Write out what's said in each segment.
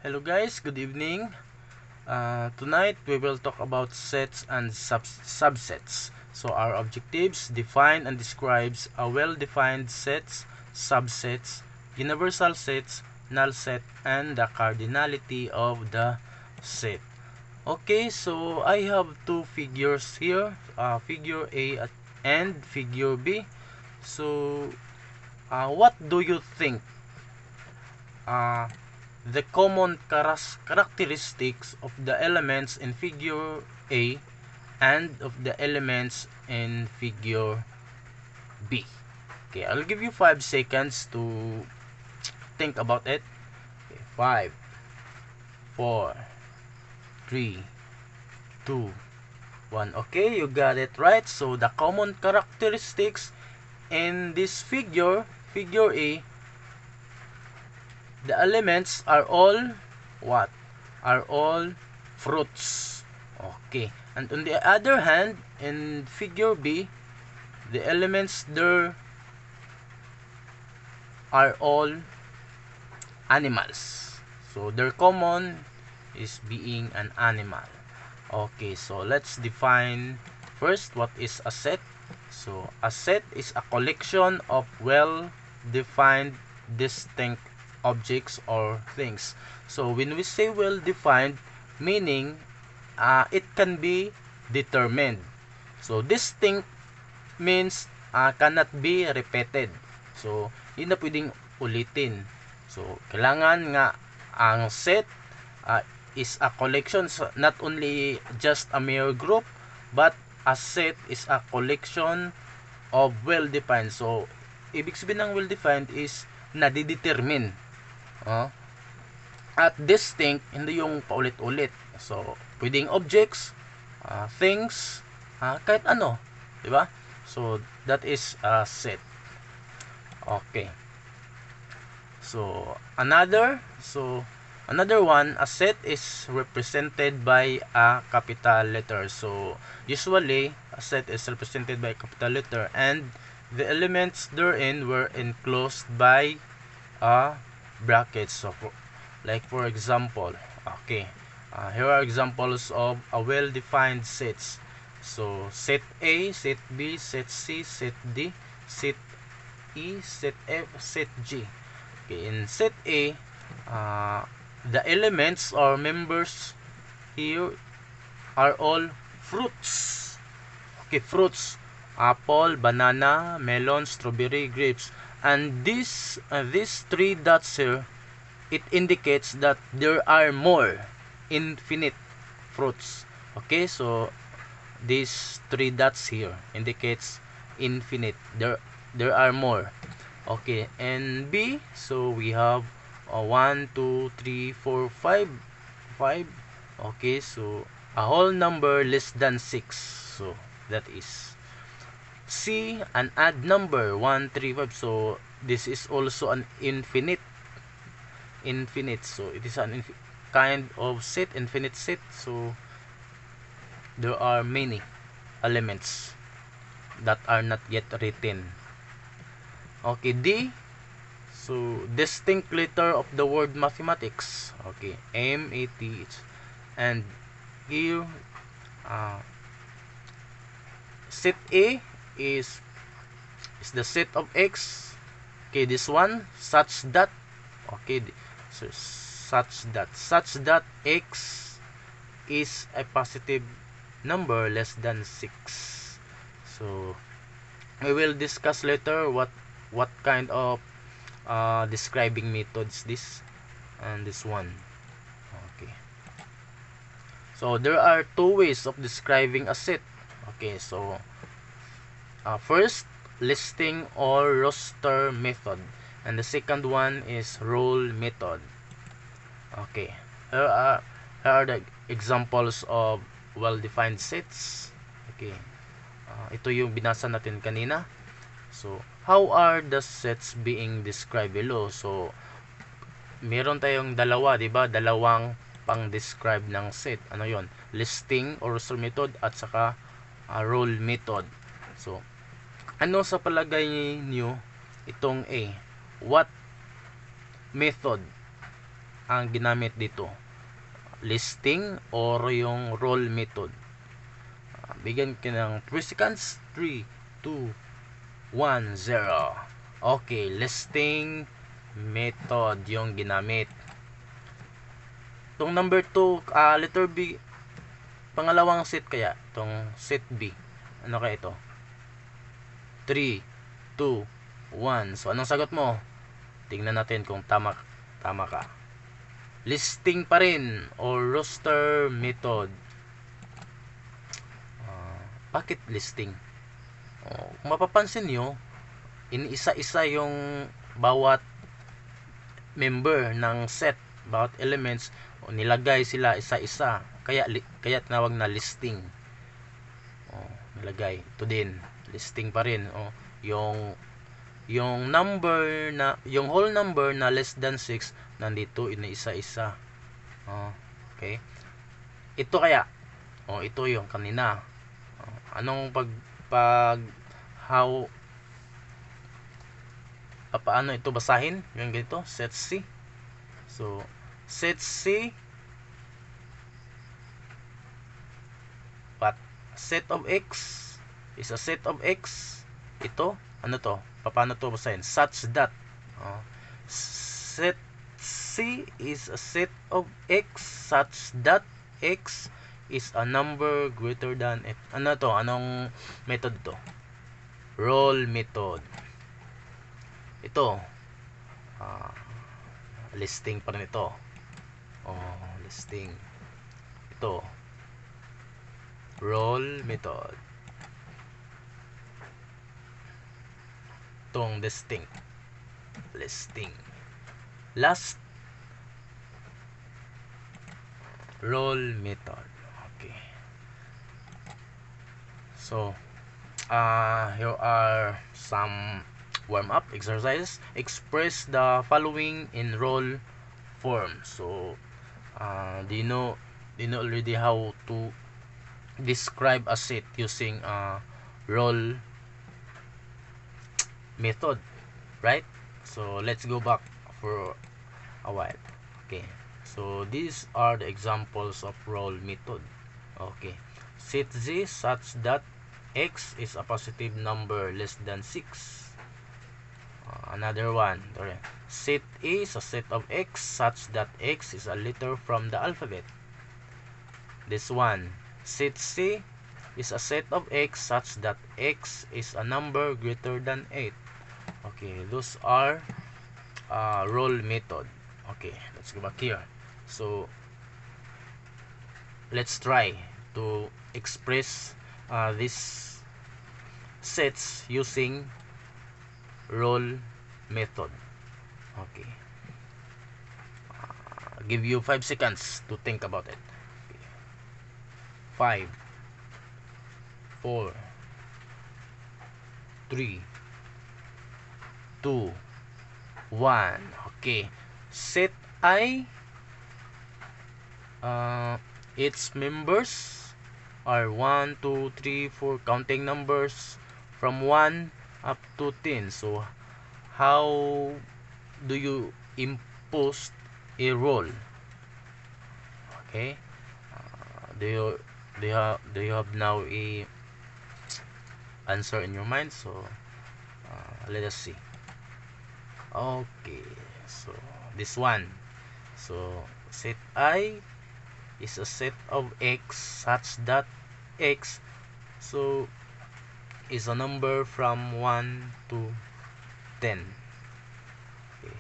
Hello guys, good evening. Tonight we will talk about sets and subsets. So our objectives: define and describes a well-defined sets, subsets, universal sets, null set, and the cardinality of the set. Okay, so I have two figures here, figure A and figure B. So what do you think? Uh, the common characteristics of the elements in figure A and of the elements in figure B. Okay, I'll give you 5 seconds to think about it. Okay, 5, 4, 3, 2, 1. Okay, you got it right. So the common characteristics in this figure A, the elements are all what? Are all fruits. Okay. And on the other hand, in figure B, the elements there are all animals. So their common is being an animal. Okay, so let's define first what is a set. So a set is a collection of well-defined distinct objects or things. So when we say well-defined, meaning it can be determined. So distinct means cannot be repeated. So hindi na pwedeng ulitin. So kailangan nga ang set is a collection, so not only just a mere group, but a set is a collection of well-defined. So ibig sabihin ng well-defined is nadidetermine. At distinct, hindi yung paulit-ulit. So, pwedeng objects, things, kahit ano, di ba? So, that is a set. Okay. So, another one, a set is represented by a capital letter. So, usually, a set is represented by a capital letter and the elements therein were enclosed by brackets. So like for example, okay, here are examples of a well-defined sets. So set A, set B, set C, set D, set E, set F, set G. Okay, in set A, the elements or members here are all fruits. Okay, fruits: apple, banana, melon, strawberry, grapes. And these 3 dots here, it indicates that there are more infinite fruits. Okay, so these 3 dots here indicates infinite. There are more. Okay, and B, so we have 1, 2, 3, 4, 5. Okay, so a whole number less than 6. So that is C, an odd number 1, 3, 5. So this is also an infinite. So it is an kind of set, infinite set. So there are many elements that are not yet written. Okay, D, so distinct letter of the word mathematics. Okay, M-A-T-H. And here set A is the set of X. Okay, this one, such that, okay, so such that X is a positive number less than 6. So we will discuss later what kind of describing methods this and this one. Okay, so there are 2 ways of describing a set. Okay, so first, listing or roster method, and the second one is role method. Okay, here are the examples of well-defined sets. Okay, ito yung binasa natin kanina. So how are the sets being described below? So meron tayong dalawa, di ba? Dalawang pang-describe ng set. Ano yon? Listing or roster method at saka role method. So ano sa palagay niyo itong A? What method ang ginamit dito? Listing or yung roll method? Bigyan ka ng 3 seconds. 3, 2, 1, 0. Okay, listing method yung ginamit. Itong number 2, letter B, pangalawang set kaya, itong set B. Ano kaya ito? 3, 2, 1. So, anong sagot mo? Tingnan natin kung tama ka. Listing pa rin or roster method. Bakit listing? Kung mapapansin nyo, inisa-isa yung bawat member ng set, bawat elements, nilagay sila isa-isa. Kaya tinawag na listing. Nilagay. Ito din, listing pa rin. Yung number na, yung whole number na less than 6, nandito iniisa-isa. Okay. Ito kaya, ito yung kanina. Anong paano ito basahin? Yung ganito, set C. So, set C, but set of X is a set of X. Ito, ano to? Paano to basahin? Such that. Set C is a set of X such that X is a number greater than F. Ano to? Anong method to? Roll method. Ito. Listing pa rin ito. Listing. Ito. Roll method. Itong distinct. Listing. Last. Roll method. Okay. So, here are some warm-up exercises. Express the following in roll form. So, do you know already how to describe a set using roll method, right? So, let's go back for a while. Okay. So, these are the examples of roll method. Okay. Set Z such that X is a positive number less than 6. Another one. Set A is a set of X such that X is a letter from the alphabet. This one. Set C is a set of X such that X is a number greater than 8. Okay, those are roll method. Okay, let's go back here. So, let's try to express these sets using roll method. Okay. Give you 5 seconds to think about it. Okay. 5, 4, 3, 2, 1. Okay. Set I, its members are 1, 2, 3, 4, counting numbers from 1 up to 10. So, how do you impose a roll? Okay. Do you have now a answer in your mind? So, let us see. Okay. So, this one. So, set I is a set of X such that X is a number from 1 to 10. Okay.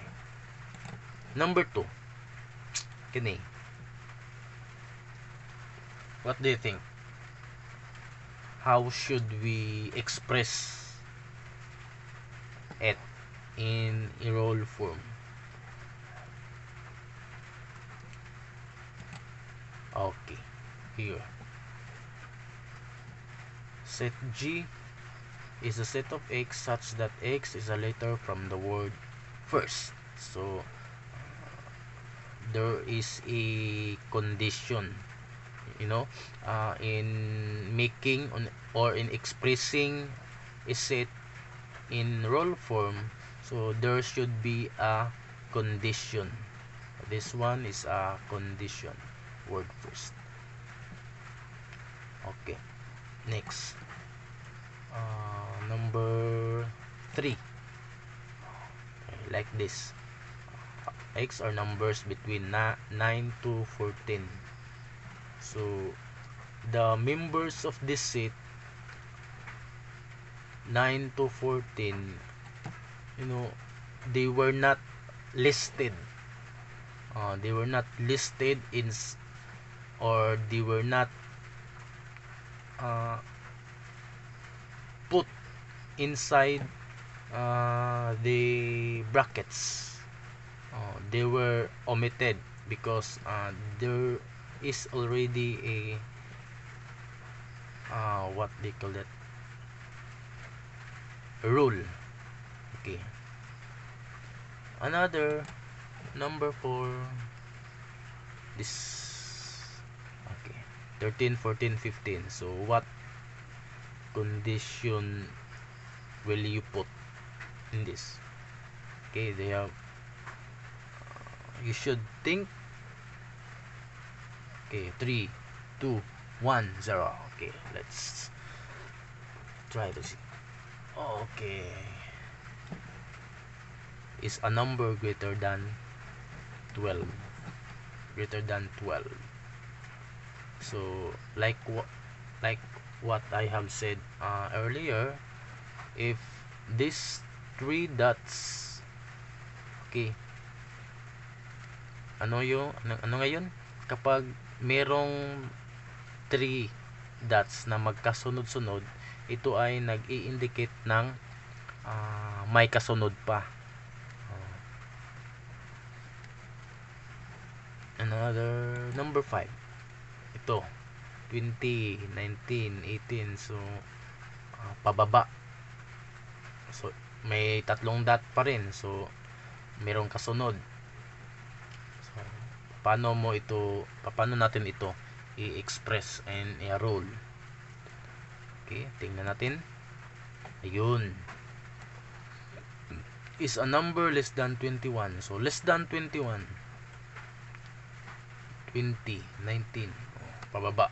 Number 2. Kini. What do you think? How should we express it in a roll form? Okay, here. Set G is a set of X such that X is a letter from the word first. So, there is a condition, in making or in expressing a set in roll form. So, there should be a condition. This one is a condition word first. Okay, next, number 3, like this. X are numbers between 9 to 14. So the members of this set 9 to 14, they were not listed. They were not listed in, or they were not put inside the brackets. They were omitted because there is already a what they call that, a rule. Okay, another number 4, this. Okay, 13, 14, 15. So what condition will you put in this? Okay, they have, you should think. Okay, 3, 2, 1, 0. Okay, let's try to see. Okay, is a number greater than 12? Greater than 12. So like what I have said earlier, if these 3 dots, okay, ano ngayon, kapag merong 3 dots na magkasunod-sunod, ito ay nag-i-indicate ng may kasunod pa. Another number 5, ito 20, 19, 18. So pababa, so may 3 dot pa rin, so merong kasunod. So paano natin ito i-express and i-roll? Okay, tingnan natin. Ayun, is a number less than 21. So less than 21, 20, 19, pababa.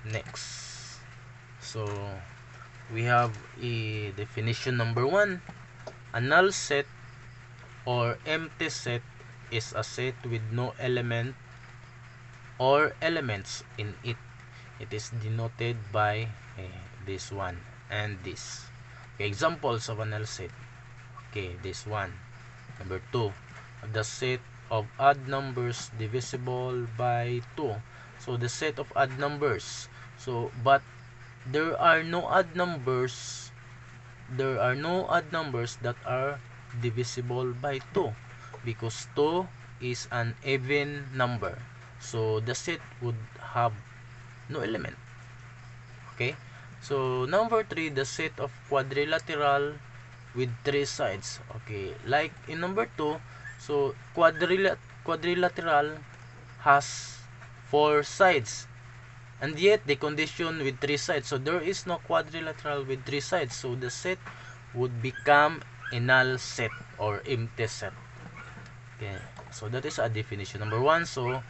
Next, so we have a definition number 1. A null set or empty set is a set with no element or elements in it. It is denoted by this one and this. Okay, examples of a null set. Okay, this one. Number 2, the set of odd numbers divisible by 2. So the set of odd numbers. So but there are no odd numbers. There are no odd numbers that are divisible by 2 because 2 is an even number. So the set would have no element. Okay? So number 3, the set of quadrilateral with 3 sides. Okay, like in number 2, so quadrilateral has 4 sides, and yet the condition with 3 sides. So there is no quadrilateral with 3 sides. So the set would become a null set or empty set. Okay, so that is a definition number 1. So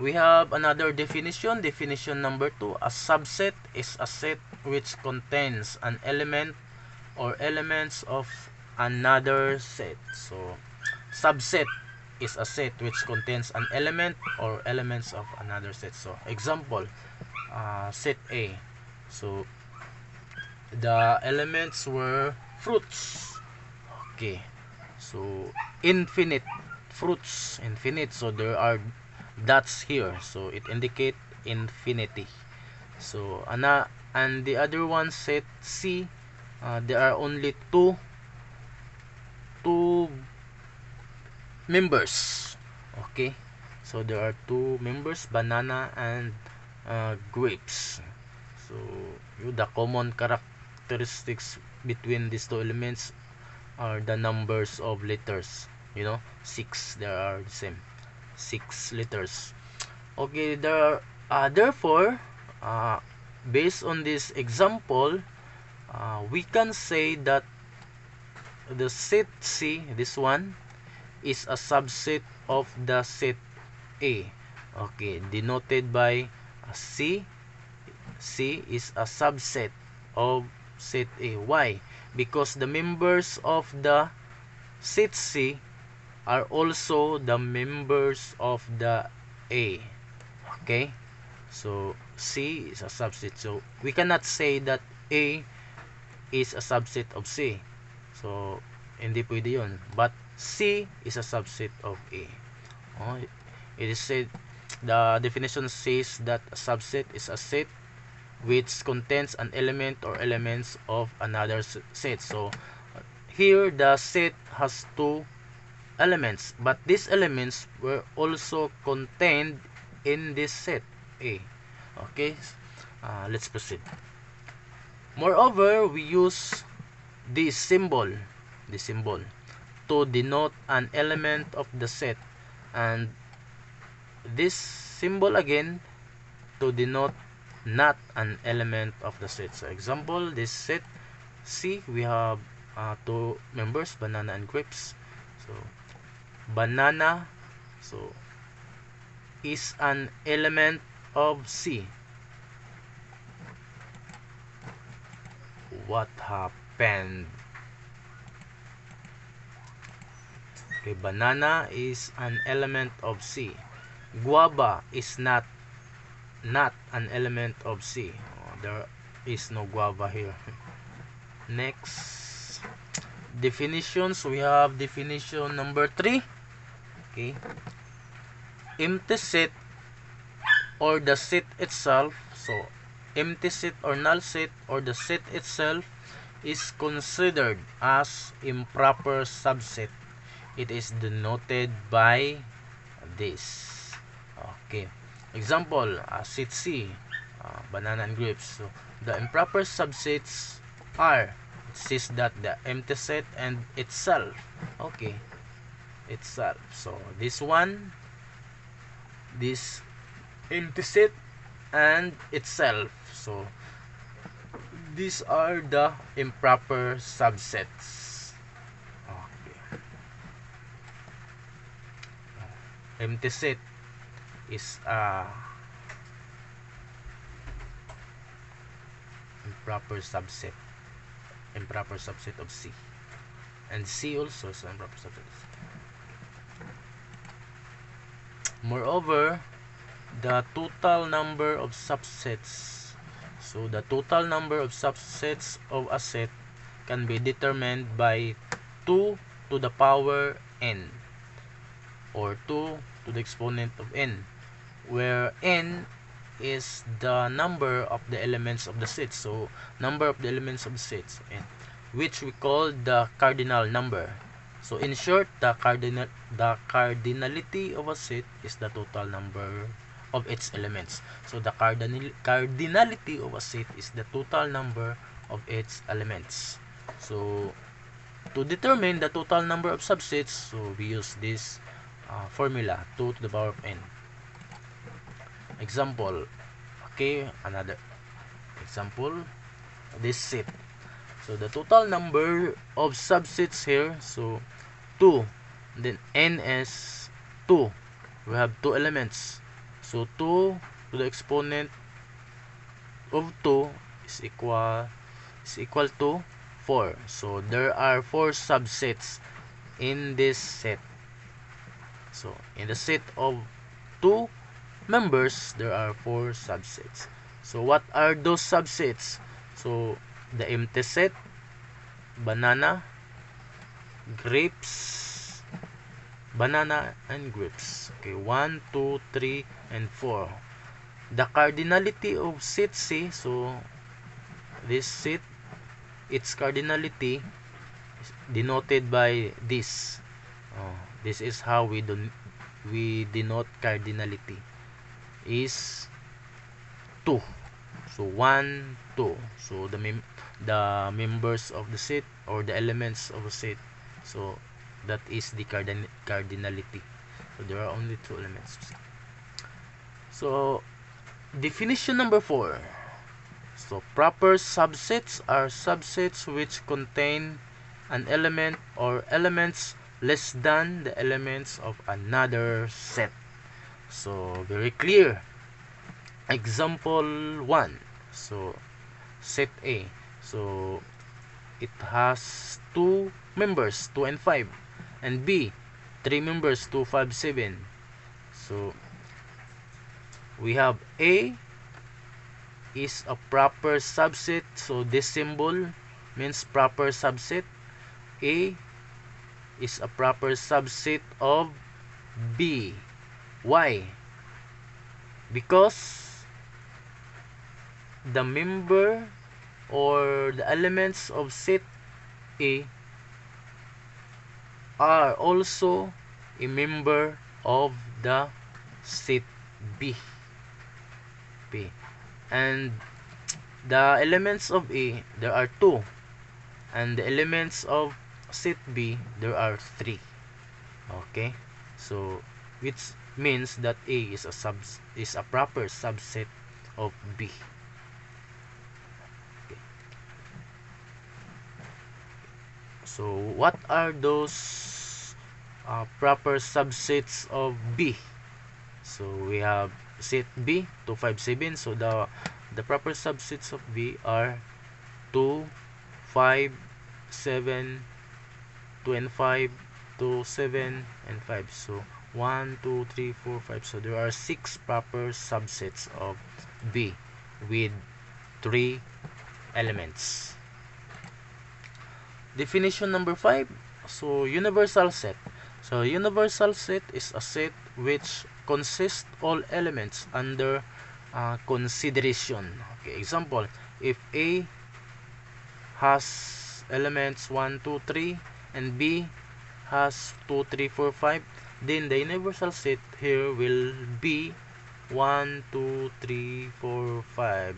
we have another definition. Definition number 2, a subset is a set which contains an element or elements of another set. So subset is a set which contains an element or elements of another set. So example, set A. So the elements were fruits. Okay, so infinite fruits, infinite. So there are dots here, so it indicate infinity. So and the other one, set C, there are only two members. Okay, so there are 2 members, banana and grapes. So the common characteristics between these 2 elements are the numbers of letters. 6, there are the same 6 letters. Okay, there are therefore based on this example, we can say that the set C, this one, is a subset of the set A. Okay, denoted by C. C is a subset of set A. Why? Because the members of the set C are also the members of the A. Okay? So, C is a subset. So, we cannot say that A is a subset of C. So, hindi pwede yun. But, C is a subset of A. Oh, it is said, the definition says that a subset is a set which contains an element or elements of another set. So, here the set has two elements, but these elements were also contained in this set A. Okay, let's proceed. Moreover, we use this symbol to denote an element of the set, and this symbol again to denote not an element of the set. So example, this set C, we have two members, banana and grapes. So banana, so is an element of C. What happened? Okay, banana is an element of C. Guava is not an element of C. There is no guava here. Next definitions, we have definition number 3. Okay, empty set or the set itself. So empty set or null set or the set itself is considered as improper subset. It is denoted by this. Okay, example, set C, banana and grapes. So the improper subsets are, it says that the empty set and itself. Okay, itself. So this one, this empty set and itself. So these are the improper subsets. Okay. Empty set is improper subset of C, and C also is an improper subset of C. Moreover, the total number of subsets, so the total number of subsets of a set can be determined by 2 to the power n, or 2 to the exponent of n, where n is the number of the elements of the set. So number of the elements of the sets, n, which we call the cardinal number. So in short, the cardinality of a set is the total number of its elements. So the cardinality of a set is the total number of its elements. So to determine the total number of subsets, so we use this formula, 2 to the power of n. Example, okay, another example, this set. So the total number of subsets here, so 2, then n is 2. We have 2 elements, so 2 to the exponent of 2 is equal to 4. So there are 4 subsets in this set. So in the set of 2 members, there are 4 subsets. So what are those subsets? So the empty set, banana, grapes, banana and grapes. Okay, 1, 2, 3, and 4. The cardinality of set C, so this set, its cardinality is denoted by this. This is how we denote cardinality, is 2. So 1, 2. So the members of the set or the elements of a set, so that is the cardinality. So there are only 2 elements. So definition number 4. So proper subsets are subsets which contain an element or elements less than the elements of another set. So very clear. Example 1. So set A. So it has 2 members, 2 and 5. And B, 3 members, 2, 5, 7. So we have A is a proper subset. So this symbol means proper subset. A is a proper subset of B. Why? Because the member or the elements of set A are also a member of the set B. And the elements of A, there are 2. And the elements of set B, there are 3. Okay? So, which means that A is a proper subset of B. Okay. So, what are those proper subsets of B? So we have set B 2, 5, 7. So the proper subsets of B are 2, 5, 7, 2 and 5, 2, 7 and 5. So 1, 2, 3, 4, 5. So there are 6 proper subsets of B with 3 elements. Definition number 5. So universal set. So universal set is a set which consists all elements under consideration. Okay, example, if A has elements 1, 2, 3 and B has 2, 3, 4, 5, then the universal set here will be 1, 2, 3, 4, 5.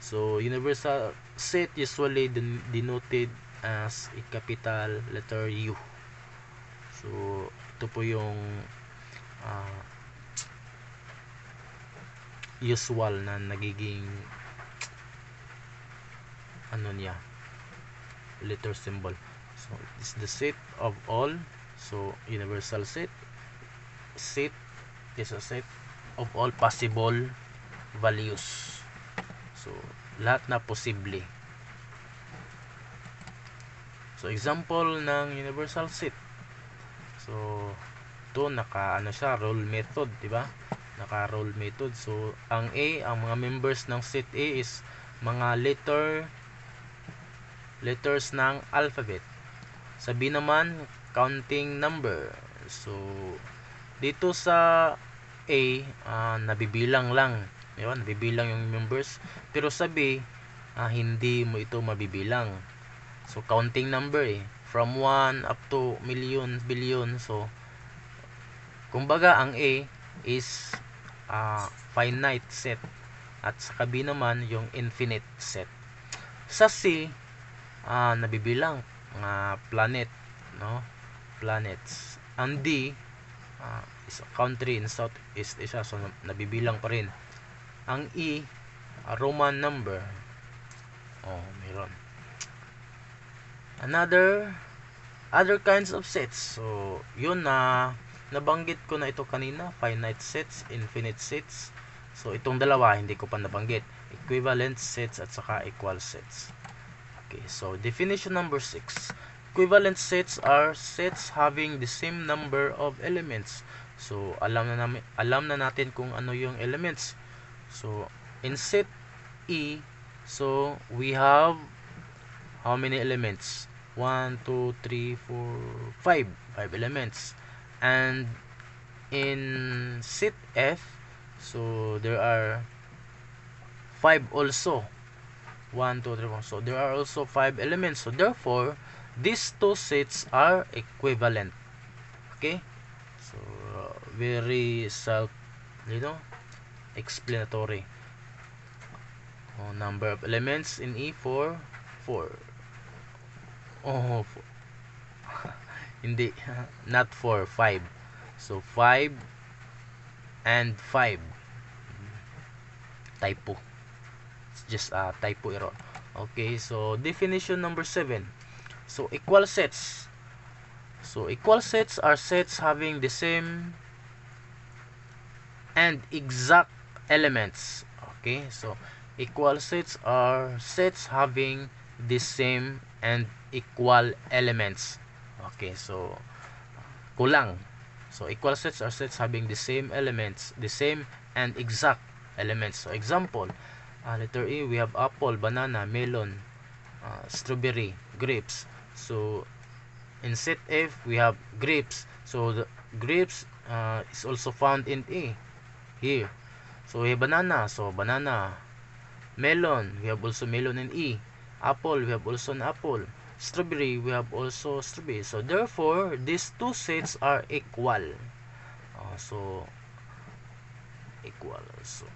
So universal set usually denoted as a capital letter U. So ito po yung usual na nagiging letter symbol. So it's the set of all. So universal set is a set of all possible values. So lahat na posible. So example ng universal set. So ito siya roll method, di ba? Naka-roll method. So, ang mga members ng set A is mga letters ng alphabet. Sa B naman, counting number. So, dito sa A, nabibilang lang. Diba? Nabibilang yung members. Pero sa B, hindi mo ito mabibilang. So, counting number From 1 up to million, billion. So, kumbaga, ang A is finite set at sa B naman yung infinite set. Sa C nabibilang planet, no? Planets. Ang D is a country in Southeast Asia, so nabibilang pa rin. Ang E Roman number. Meron. Other kinds of sets. So yun nabanggit ko na ito kanina, finite sets, infinite sets. So itong dalawa hindi ko pa nabanggit, equivalent sets at saka equal sets. Okay, so definition number 6. Equivalent sets are sets having the same number of elements. So alam na natin kung ano yung elements. So in set E, so we have how many elements? 1, 2, 3, 4, 5 elements. And in set F, so there are 5 also. 1, 2, 3, 4. So there are also 5 elements. So therefore, these two sets are equivalent. Okay? So very explanatory. Number of elements in E 4. Hindi, not 4, 5. So 5 and 5. Typo. It's just a typo error. Okay, so definition number 7. So equal sets. So equal sets are sets having the same and exact elements. Okay, so equal sets are sets having the same and equal elements. Okay, so kulang. So equal sets are sets having the same elements, the same and exact elements. So example, letter A, we have apple, banana, melon, strawberry, grapes. So in set F, we have grapes. So the grapes is also found in A here. So we have banana. So banana. Melon. We have also melon in E. Apple. We have also an apple. Strawberry. We have also strawberry. So therefore, these two sets are equal. So equal. So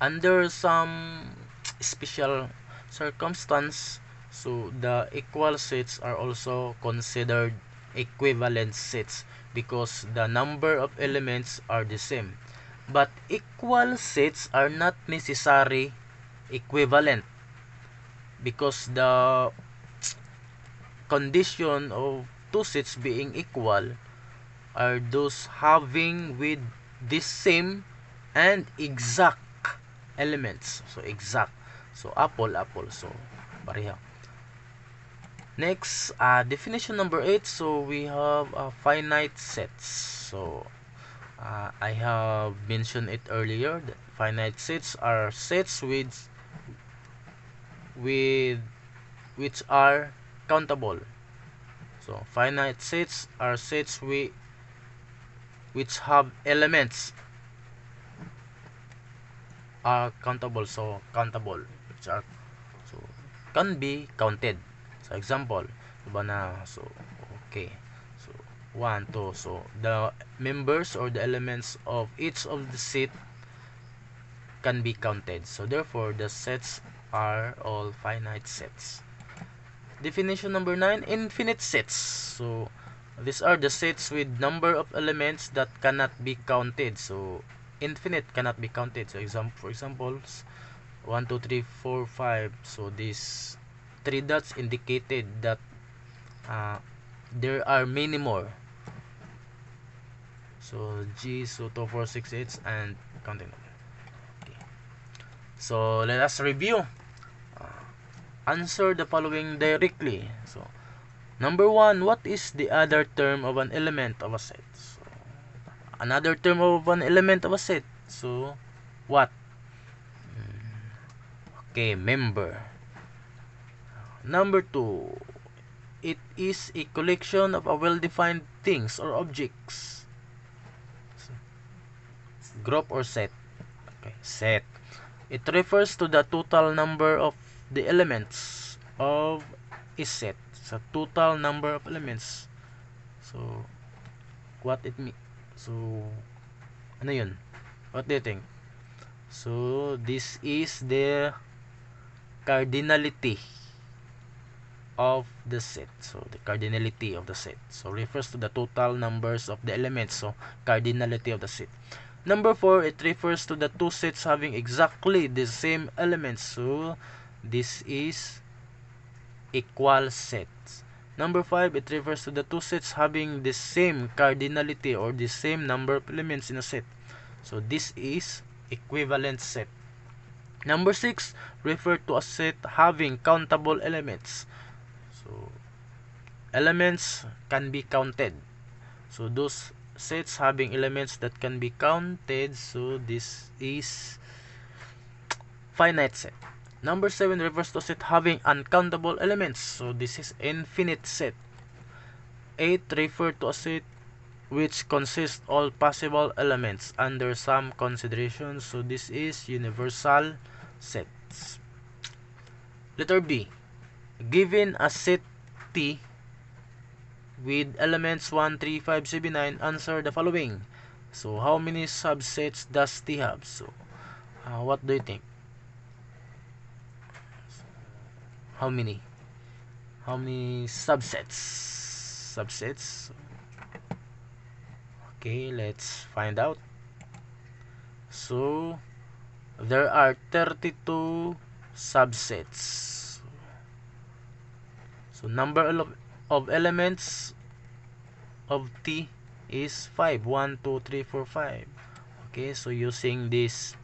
under some special circumstance, so the equal sets are also considered equivalent sets because the number of elements are the same. But equal sets are not necessarily equivalent because the condition of two sets being equal are those having with the same and exact elements. So exact. So apple, apple. So pareha. Next, definition number 8. So we have finite sets. So I have mentioned it earlier. That finite sets are sets with which are countable. So finite sets are sets which have elements are countable. So countable, which are so can be counted. So example, banana. So okay. So 1, 2. So the members or the elements of each of the set can be counted. So therefore, the sets are all finite sets. Definition number 9, infinite sets. So these are the sets with number of elements that cannot be counted. So infinite cannot be counted. So for examples, 1, 2, 3, 4, 5. So these 3 dots indicated that there are many more. So G, so 2, 4, 6, 8 and counting. Okay. So let us review. Answer the following directly. So number 1, what is the other term of an element of a set? So another term of an element of a set. So what? Okay, member. Number 2, it is a collection of a well-defined things or objects. So, group or set. Okay, set. It refers to the total number of the elements of a set. So total number of elements. So what it mean? So ano yun? What do you think? So this is the cardinality of the set. So the cardinality of the set. So refers to the total numbers of the elements. So cardinality of the set. Number 4, it refers to the two sets having exactly the same elements. So this is equal sets. Number 5, it refers to the two sets having the same cardinality or the same number of elements in a set. So this is equivalent set. Number 6, refer to a set having countable elements. So elements can be counted. So those sets having elements that can be counted, so this is finite set. Number 7 refers to a set having uncountable elements. So this is infinite set. 8 refer to a set which consists all possible elements under some considerations. So this is universal sets. Letter B. Given a set T with elements 1, 3, 5, 7, 9, answer the following. So how many subsets does T have? So what do you think? How many subsets? Okay, let's find out. So there are 32 subsets. So number of elements of T is 5. 1, 2, 3, 4, 5. Okay, so using this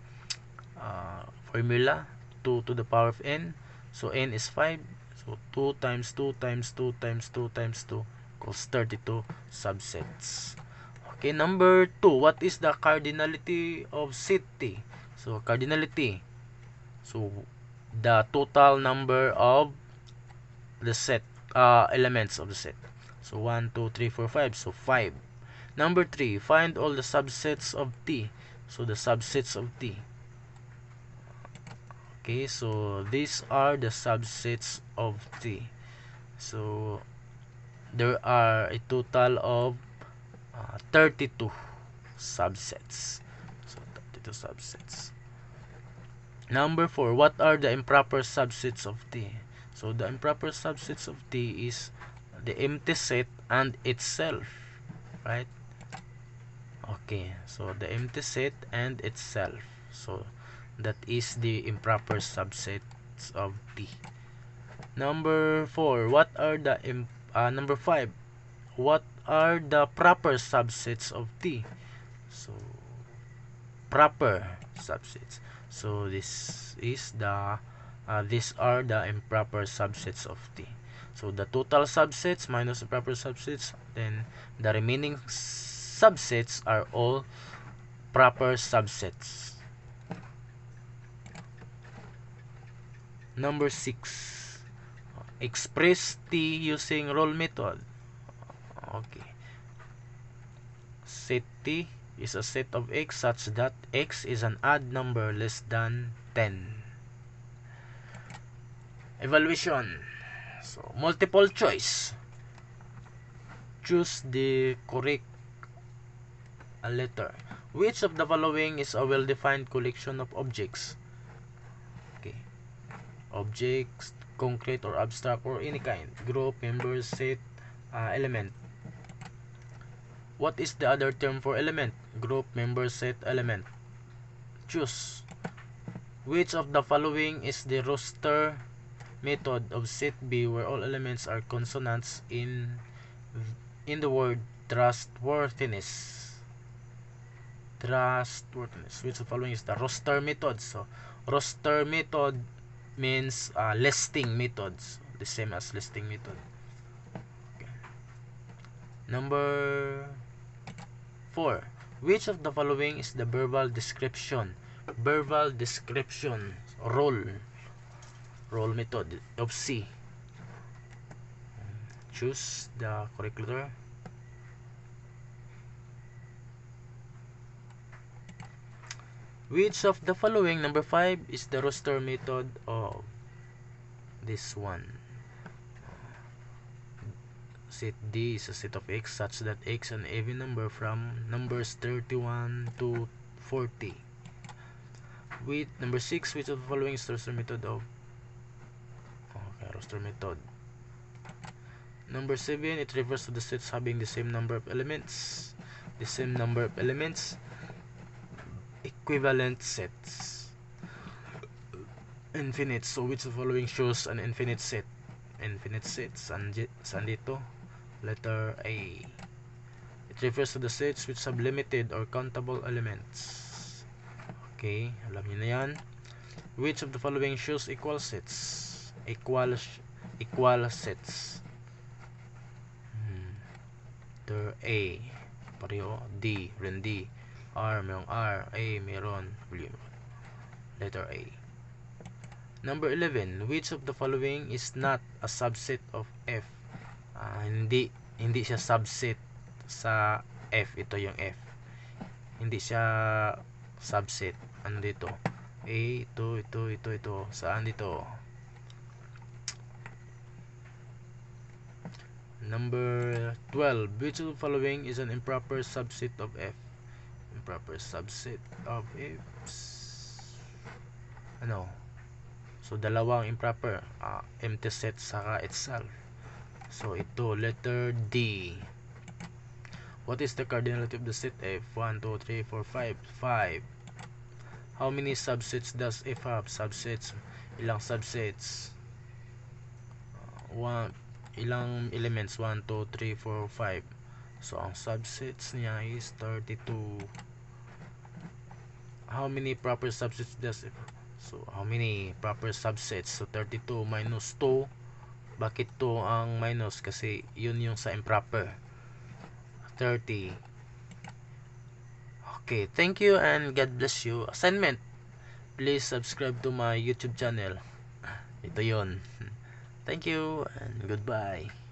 formula, 2 to the power of n, so n is 5, so 2 times 2 times 2 times 2 times 2 equals 32 subsets. Okay, number 2, what is the cardinality of set T? So cardinality, so the total number of the set, elements of the set. So 1, 2, 3, 4, 5, so 5. Number 3, find all the subsets of T. So the subsets of T. Okay, so these are the subsets of T. So there are a total of 32 subsets. So 32 subsets. Number 4, what are the improper subsets of T? So the improper subsets of T is the empty set and itself, right? Okay, so the empty set and itself. So that is the improper subsets of T. Number 4, what are the number 5, what are the proper subsets of T? So proper subsets. So this is the these are the improper subsets of T. So the total subsets minus the proper subsets, then the remaining subsets are all proper subsets. Number 6, express T using roll method. Okay, set T is a set of x such that x is an odd number less than 10. Evaluation. So multiple choice. Choose the correct letter. Which of the following is a well-defined collection of objects? Okay, objects, concrete or abstract or any kind. Group, member, set, element. What is the other term for element? Group, member, set, element. Choose. Which of the following is the roster method of set B, where all elements are consonants in the word trustworthiness? Trustworthiness. Which of the following is the roster method? So roster method means listing methods, the same as listing method. Okay. Number 4, which of the following is the verbal description? Verbal description, roll method of C. Choose the correct letter. Which of the following, number 5, is the roster method of this one? Set D is a set of x such that x an even number from numbers 31 to 40. With number 6, which of the following is the roster method of? Okay, roster method. Number 7, it refers to the sets having the same number of elements. The same number of elements. Equivalent sets. Infinite. So which of the following shows an infinite set? Infinite set. Saan dito? Letter A. It refers to the sets which have limited or countable elements. Okay, alam niyo na yan. Which of the following shows equal sets? Equal sets. Letter A. Pareho. D. Ren D. R. Merong R. A. Meron. W. Letter A. Number 11. Which of the following is not a subset of F? Hindi siya subset sa F. Ito yung F. Hindi siya subset. Ano dito? A. Ito. Saan dito? Number 12. Which of the following is an improper subset of F? Improper subset of F. Ano? So, dalawang improper. Empty set saka itself. So, ito. Letter D. What is the cardinality of the set F? 1, 2, 3, 4, 5. 5. How many subsets does F have? Subsets. Ilang subsets? 1, ilang elements? 1, 2, 3, 4, 5. So ang subsets niya is 32. How many proper subsets does it? So how many proper subsets? So 32 minus 2. Bakit 2 ang minus? Kasi yun yung sa improper. 30. Okay, thank you and God bless you. Assignment, please subscribe to my YouTube channel. Ito yon. Thank you and goodbye.